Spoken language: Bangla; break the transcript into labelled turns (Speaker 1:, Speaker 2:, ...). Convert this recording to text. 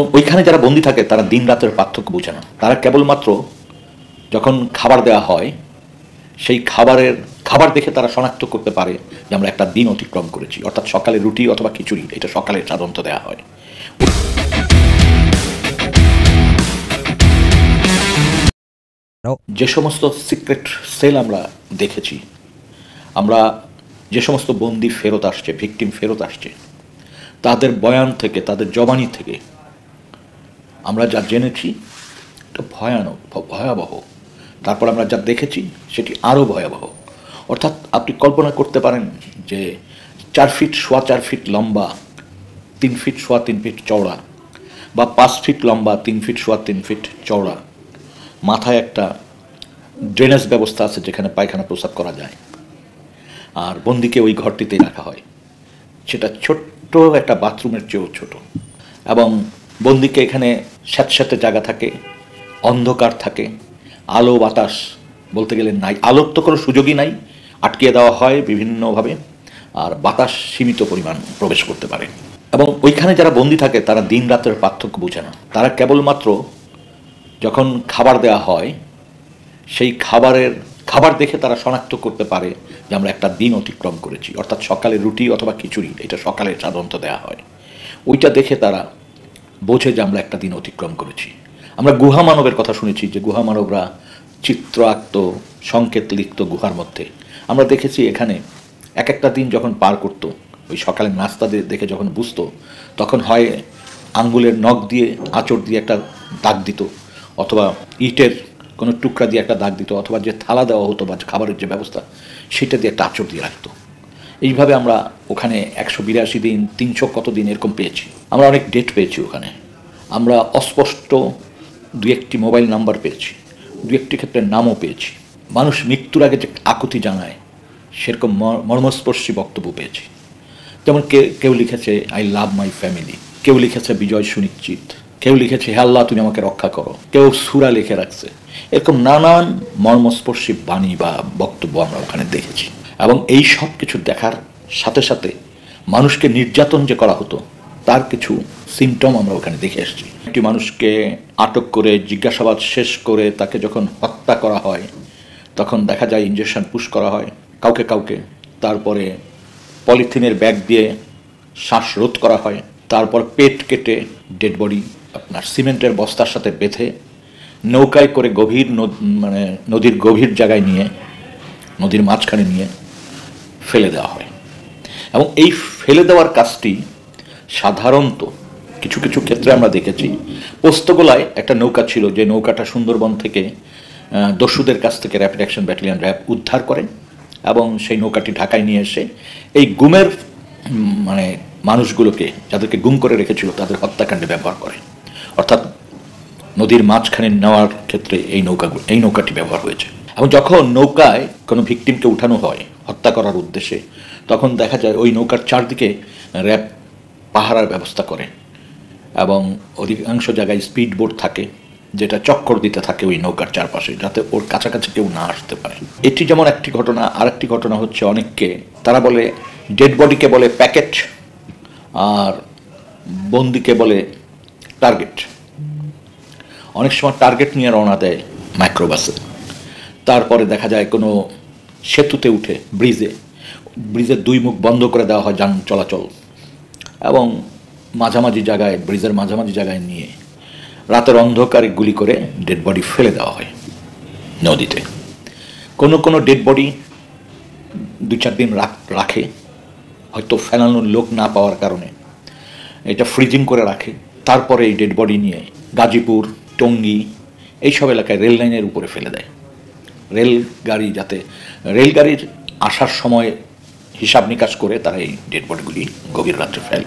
Speaker 1: ওইখানে যারা বন্দী থাকে তারা দিন রাতের পার্থক্য বোঝে না। তারা কেবলমাত্র যখন খাবার দেওয়া হয় সেই খাবার দেখে তারা শনাক্ত করতে পারে যে আমরা একটা দিন অতিক্রম করেছি, অর্থাৎ সকালে রুটি অথবা খিচুড়ি, এটা সকালে সাধারণত দেওয়া হয়। যে সমস্ত সিক্রেট সেল আমরা দেখেছি, আমরা যে সমস্ত বন্দী ফেরত আসছে, ভিকটিম ফেরত আসছে, তাদের বয়ান থেকে, তাদের জবানি থেকে আমরা যা জেনেছি এটা ভয়াবহ। তারপর আমরা যা দেখেছি সেটি আরও ভয়াবহ। অর্থাৎ আপনি কল্পনা করতে পারেন যে 4 ফিট সোয়া 4 ফিট লম্বা, 3 ফিট সোয়া 3 ফিট চওড়া, বা 5 ফিট লম্বা, 3 ফিট সোয়া 3 ফিট চওড়া, মাথায় একটা ড্রেনেজ ব্যবস্থা আছে যেখানে পায়খানা প্রস্রাব করা যায়, আর বন্দিকে ওই ঘরটিতেই রাখা হয়। সেটা ছোট্ট একটা বাথরুমের চেয়েও ছোট, এবং বন্দিকে এখানে স্যাঁতস্যাঁতে জায়গা থাকে, অন্ধকার থাকে, আলো বাতাস বলতে গেলে নাই, আলোর তো কোনো সুযোগই নাই, আটকিয়ে দেওয়া হয় বিভিন্নভাবে, আর বাতাস সীমিত পরিমাণ প্রবেশ করতে পারে। এবং ওইখানে যারা বন্দি থাকে তারা দিন রাতের পার্থক্য বোঝে না। তারা কেবলমাত্র যখন খাবার দেওয়া হয় সেই খাবার দেখে তারা শনাক্ত করতে পারে যে আমরা একটা দিন অতিক্রম করেছি, অর্থাৎ সকালে রুটি অথবা খিচুড়ি, এটা সকালে সাধারণত দেওয়া হয়। ওইটা দেখে তারা বোঝে যে আমরা একটা দিন অতিক্রম করেছি। আমরা গুহা মানবের কথা শুনেছি যে গুহা মানবরা চিত্র আঁকত, সংকেত লিখত গুহার মধ্যে। আমরা দেখেছি এখানে এক একটা দিন যখন পার করত, ওই সকালে নাস্তা দেখে যখন বুঝতো, তখন হয় আঙ্গুলের নখ দিয়ে, আঁচড় দিয়ে একটা দাগ দিত, অথবা ইটের কোনো টুকরা দিয়ে একটা দাগ দিত, অথবা যে থালা দেওয়া হতো বা খাবারের যে ব্যবস্থা সেটা দিয়ে একটা আঁচড় দিয়ে রাখতো। এইভাবে আমরা ওখানে 182 দিন, 300 কত দিন এরকম পেয়েছি। আমরা অনেক ডেট পেয়েছি ওখানে। আমরা অস্পষ্ট 2-1টি মোবাইল নাম্বার পেয়েছি, 2-1টি ক্ষেত্রে নামও পেয়েছি। মানুষ মৃত্যুর আগে যে আকুতি জানায় সেরকম মর্মস্পর্শী বক্তব্য পেয়েছি। যেমন কেউ লিখেছে আই লাভ মাই ফ্যামিলি, কেউ লিখেছে বিজয় সুনিশ্চিত, কেউ লিখেছে হে আল্লাহ তুমি আমাকে রক্ষা করো, কেউ সূরা লিখে রাখছে। এরকম নানান মর্মস্পর্শী বাণী বা বক্তব্য আমরা ওখানে দেখেছি। এবং এই সব কিছু দেখার সাথে সাথে মানুষকে নির্যাতন যে করা হতো তার কিছু সিমটম আমরা ওখানে দেখে এসেছি। একটি মানুষকে আটক করে জিজ্ঞাসাবাদ শেষ করে তাকে যখন হত্যা করা হয় তখন দেখা যায় ইনজেকশন পুশ করা হয় কাউকে কাউকে, তারপরে পলিথিনের ব্যাগ দিয়ে শ্বাসরোধ করা হয়, তারপর পেট কেটে ডেড বডি আপনার সিমেন্টের বস্তার সাথে বেঁধে নৌকায় করে নদীর গভীর জায়গায় নিয়ে, নদীর মাঝখানে নিয়ে ফেলে দেওয়া হয়। এবং এই ফেলে দেওয়ার কাজটি সাধারণত কিছু কিছু ক্ষেত্রে আমরা দেখেছি। পোস্তগোলায় একটা নৌকা ছিল, যে নৌকাটা সুন্দরবন থেকে দস্যুদের কাছ থেকে র্যাপিড অ্যাকশন ব্যাটালিয়ন র্যাব উদ্ধার করে, এবং সেই নৌকাটি ঢাকায় নিয়ে এসে এই গুমের মানুষগুলোকে, যাদেরকে গুম করে রেখেছিল, তাদের হত্যাকাণ্ডে ব্যবহার করে। অর্থাৎ নদীর মাঝখানে নেওয়ার ক্ষেত্রে এই নৌকাটি ব্যবহার হয়েছে। এবং যখন নৌকায় কোনো ভিকটিমকে উঠানো হয় হত্যা করার উদ্দেশ্যে, তখন দেখা যায় ওই নৌকার চারদিকে র্যাব পাহারার ব্যবস্থা করে, এবং অধিকাংশ জায়গায় স্পিড বোট থাকে যেটা চক্কর দিতে থাকে ওই নৌকার চারপাশে, যাতে ওর কাছাকাছি কেউ না আসতে পারে। এটি যেমন একটি ঘটনা। আর একটি ঘটনা হচ্ছে, অনেককে তারা বলে ডেড বডিকে বলে প্যাকেট, আর বন্দিকে বলে টার্গেট। অনেক সময় টার্গেট নিয়ে রওনা দেয় মাইক্রোবাসে, তারপরে দেখা যায় কোনো সেতুতে উঠে ব্রিজের 2 মুখ বন্ধ করে দেওয়া হয় যান চলাচল, এবং মাঝামাঝি জায়গায়, ব্রিজের মাঝামাঝি জায়গায় নিয়ে রাতের অন্ধকারে গুলি করে ডেড বডি ফেলে দেওয়া হয় নদীতে। কোনো ডেড বডি 2-4 দিন রাখে, হয়তো ফেলানোর লোক না পাওয়ার কারণে এটা ফ্রিজিং করে রাখে। তারপরে এই ডেড বডি নিয়ে গাজীপুর, টঙ্গী এইসব এলাকায় রেল লাইনের উপরে ফেলে দেয়। রেলগাড়ির আসার সময় হিসাব নিকাশ করে তারা এই ডেড বডিগুলি গভীর রাত্রে ফেলে।